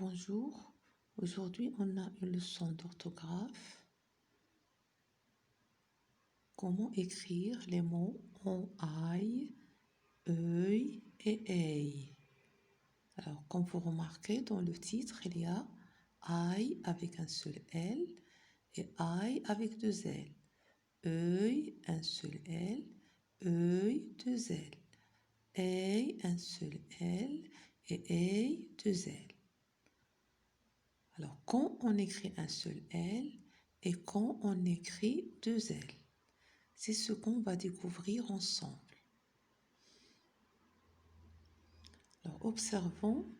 Bonjour, aujourd'hui on a une leçon d'orthographe. Comment écrire les mots en aïe, œil et œil. Alors comme vous remarquez dans le titre, il y a aïe avec un seul L et aïe avec deux L. Œil, un seul L, œil, deux L. Œil, un seul L et œil, deux L. Alors, quand on écrit un seul L et quand on écrit deux L, c'est ce qu'on va découvrir ensemble. Alors, observons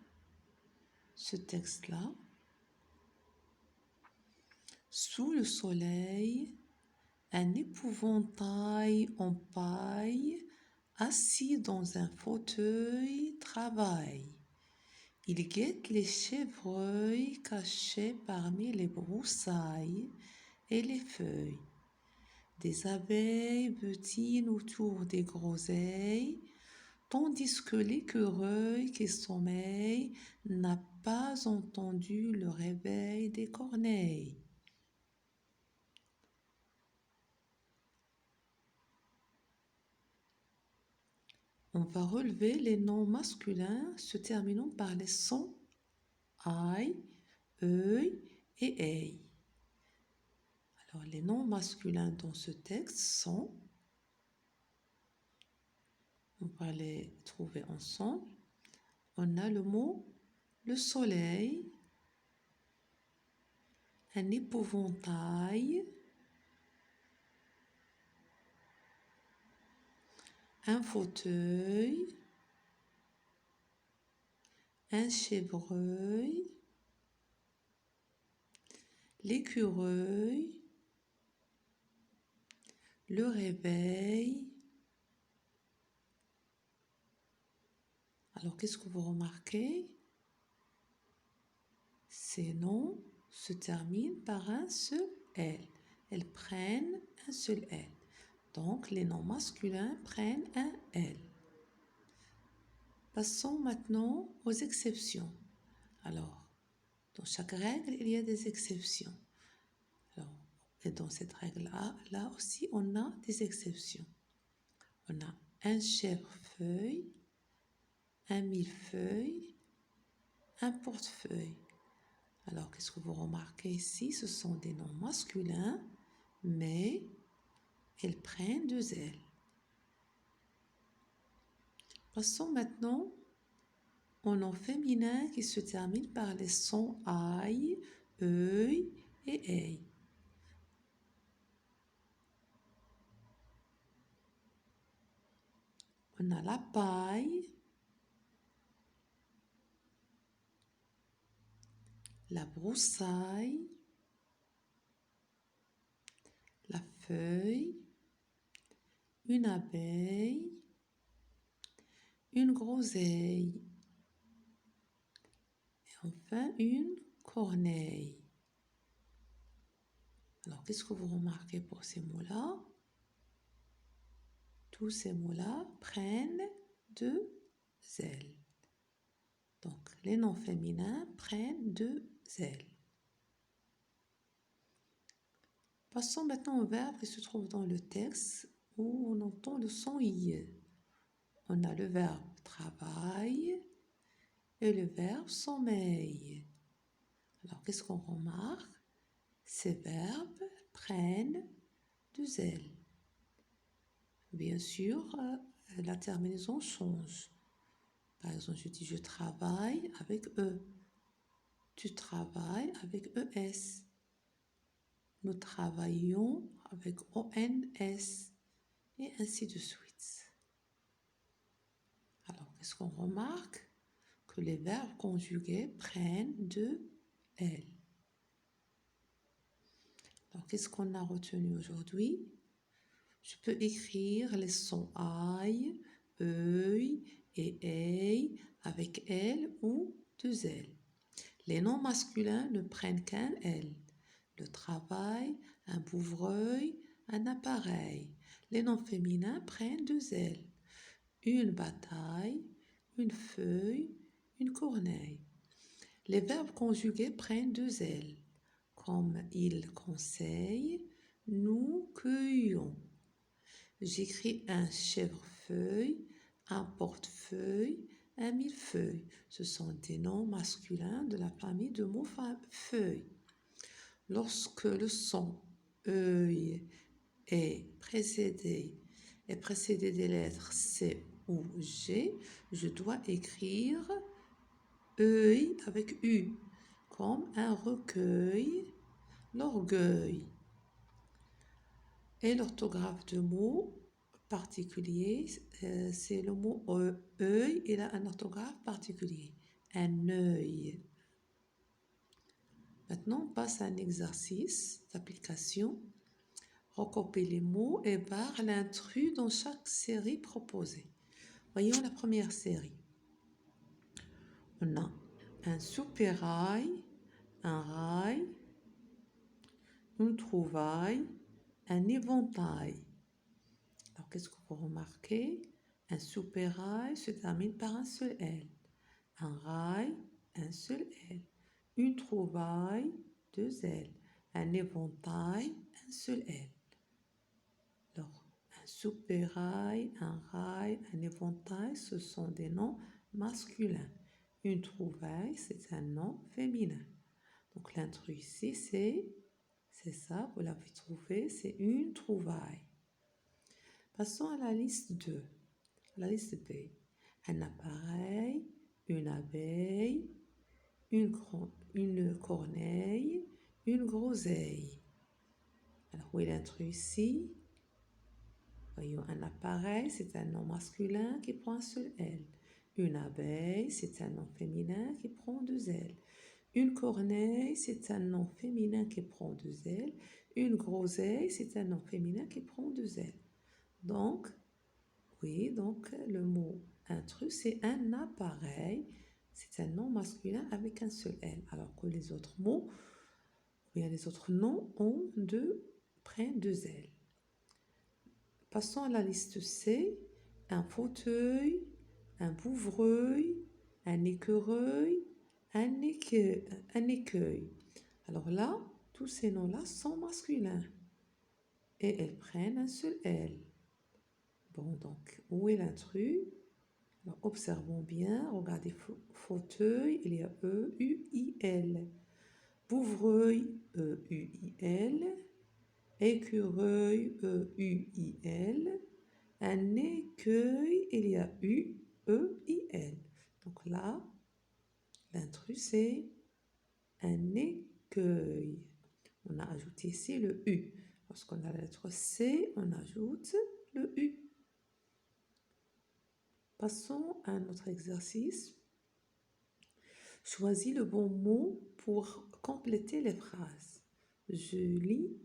ce texte-là. Sous le soleil, un épouvantail en paille, assis dans un fauteuil, travaille. Il guette les chevreuils cachés parmi les broussailles et les feuilles. Des abeilles butinent autour des groseilles, tandis que l'écureuil qui sommeille n'a pas entendu le réveil des corneilles. On va relever les noms masculins se terminant par les sons aïe, œil et œil. Alors, les noms masculins dans ce texte sont, on va les trouver ensemble. On a le mot le soleil, un épouvantail, un fauteuil, un chevreuil, l'écureuil, le réveil. Alors, qu'est-ce que vous remarquez? Ces noms se terminent par un seul L. Elles prennent un seul L. Donc, les noms masculins prennent un L. Passons maintenant aux exceptions. Alors, dans chaque règle, il y a des exceptions. Alors, et dans cette règle-là, là aussi, on a des exceptions. On a un chèvrefeuille, un millefeuille, un portefeuille. Alors, qu'est-ce que vous remarquez ici? Ce sont des noms masculins, mais ils prennent deux L. Passons maintenant aux noms féminins qui se terminent par les sons aïe, œil et œil. On a la paille, la broussaille, la feuille, une abeille, une groseille et enfin une corneille. Alors, qu'est-ce que vous remarquez pour ces mots-là? Tous ces mots-là prennent deux L. Donc, les noms féminins prennent deux L. Passons maintenant au verbe qui se trouve dans le texte où on entend le son I. On a le verbe travail et le verbe sommeil. Alors, qu'est-ce qu'on remarque? Ces verbes prennent deux L. Bien sûr, la terminaison change. Par exemple, je dis je travaille avec E. Tu travailles avec ES. Nous travaillons avec ONS. Et ainsi de suite. Alors, qu'est-ce qu'on remarque? Que les verbes conjugués prennent deux L. Alors, qu'est-ce qu'on a retenu aujourd'hui? Je peux écrire les sons aïe, œil et œil avec L ou deux L. Les noms masculins ne prennent qu'un L. Le travail, un bouvreuil, un appareil. Les noms féminins prennent deux L. Une bataille, une feuille, une corneille. Les verbes conjugués prennent deux L, comme il conseille, nous cueillons. J'écris un chèvrefeuille, un portefeuille, un millefeuille. Ce sont des noms masculins de la famille de mots feuille. Lorsque le son œil est précédé des lettres C ou G, je dois écrire œil avec U, comme un recueil, l'orgueil. Et l'orthographe de mots particulier, c'est le mot œil, il a un orthographe particulier, un œil. Maintenant, on passe à un exercice d'application. Recopie les mots et barre l'intrus dans chaque série proposée. Voyons la première série. On a un soupirail, un rail, une trouvaille, un éventail. Alors, qu'est-ce que vous remarquez? Un soupirail se termine par un seul L. Un rail, un seul L. Une trouvaille, deux L. Un éventail, un seul L. Alors, un soupirail, un rail, un éventail, ce sont des noms masculins. Une trouvaille, c'est un nom féminin. Donc, l'intrus ici, c'est ça, vous l'avez trouvé, c'est une trouvaille. Passons à la liste 2, la liste B. Un appareil, une abeille, une corneille, une groseille. Alors, où est l'intrus ici? Voyons, un appareil, c'est un nom masculin qui prend un seul L. Une abeille, c'est un nom féminin qui prend deux L. Une corneille, c'est un nom féminin qui prend deux L. Une groseille, c'est un nom féminin qui prend deux L. Donc, oui, donc le mot intrus, c'est un appareil. C'est un nom masculin avec un seul L. Alors que les autres mots, bien les autres noms prennent deux L. Passons à la liste C. Un fauteuil, un bouvreuil, un écureuil, un écueil. Alors là, tous ces noms-là sont masculins et elles prennent un seul L. Bon, donc, où est l'intrus? Alors, observons bien, regardez, fauteuil, il y a E-U-I-L. Bouvreuil, E-U-I-L. Écureuil, E-U-I-L. Un écueil, il y a U-E-I-L. Donc là, l'intrus, c'est un écueil. On a ajouté ici le U. Lorsqu'on a la lettre C, on ajoute le U. Passons à un autre exercice. Choisis le bon mot pour compléter les phrases. Julie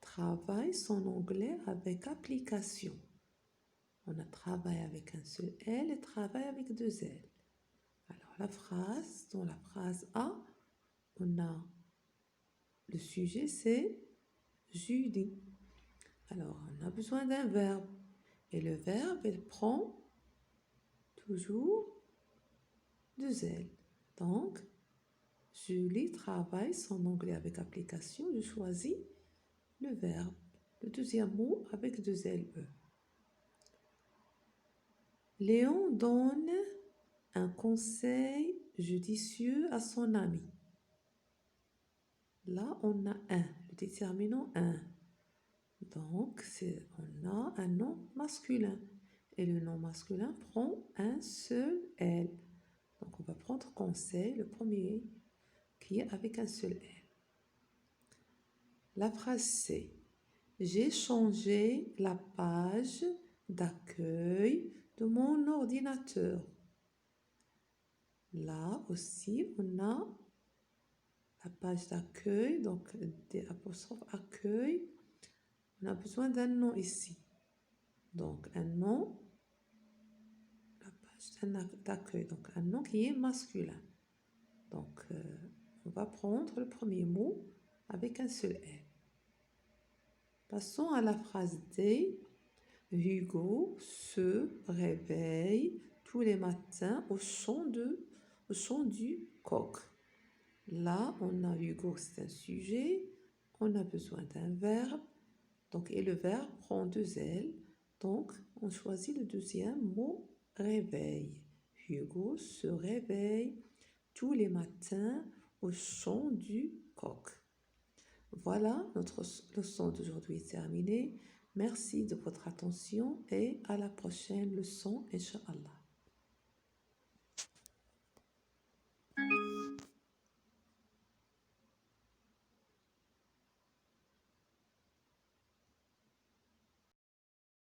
travaille son anglais avec application. On a travaille avec un seul L et travaille avec deux L. Alors dans la phrase A, on a le sujet, c'est Julie. Alors, on a besoin d'un verbe. Et le verbe, il prend toujours deux L. Donc, Julie travaille son anglais avec application. Je choisis le verbe. Le deuxième mot avec deux L-E. Léon donne un conseil judicieux à son ami. Là, on a un, le déterminant un. Donc, on a un nom masculin. Et le nom masculin prend un seul L. Donc, on va prendre conseil, le premier, qui est avec un seul L. La phrase C. J'ai changé la page d'accueil de mon ordinateur. Là aussi, on a la page d'accueil, donc des apostrophes accueil. On a besoin d'un nom ici. Donc, un nom, la page d'accueil, donc un nom qui est masculin. Donc, on va prendre le premier mot avec un seul L. Passons à la phrase D. Hugo se réveille tous les matins au chant du coq. Là, on a Hugo, c'est un sujet. On a besoin d'un verbe. Donc, et le verbe prend deux L. Donc, on choisit le deuxième mot, réveil. Hugo se réveille tous les matins au chant du coq. Voilà, notre leçon d'aujourd'hui est terminée. Merci de votre attention et à la prochaine leçon, Inch'Allah.